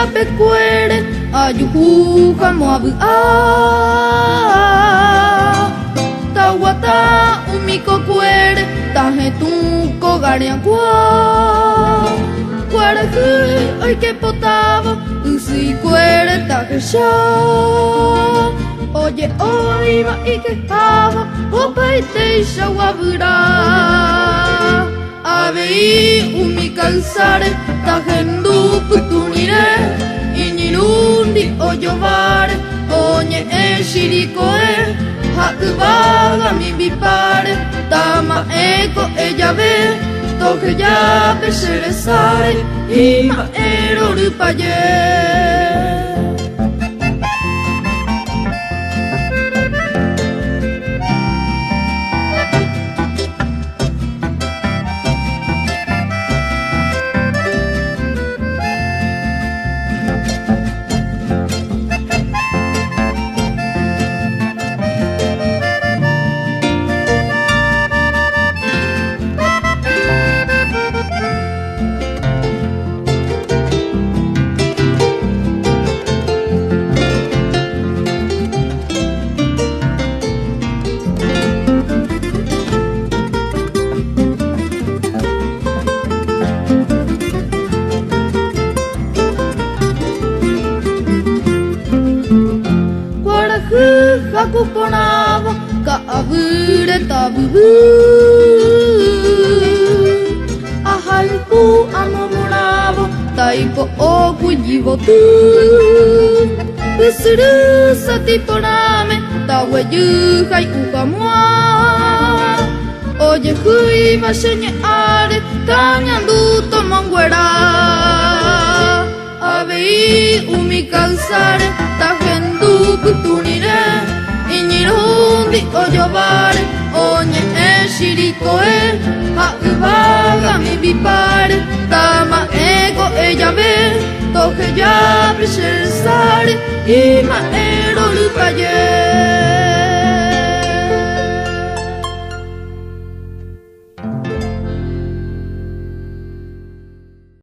pecuere ayukuja moabu tawata umiko kuere tajetuko gariakua kuaraku hoy que potaba usi kuere tajesha oye oiba y quejaba opa y te shawabura Abei umi calzare tajendu putunire Inirundi oyovare Oñe e shirikoe Hakubaga mi bipare Tama eko ella ve Toge ya pesheresare Ima ero rupaye Hakuponava ka avure tabubu Ahalpu amomonava taiko oku yivotu Usuru satiponame taweyu hai ukamua Oye hui vashenye are tañandu tomanguera Abei umi calzare tajendu putunire Inirundi oyovare Oñe e shirikoe Haubaga mi bipare Tama ego ella ve Toge ya preshersare Ima ero lupaye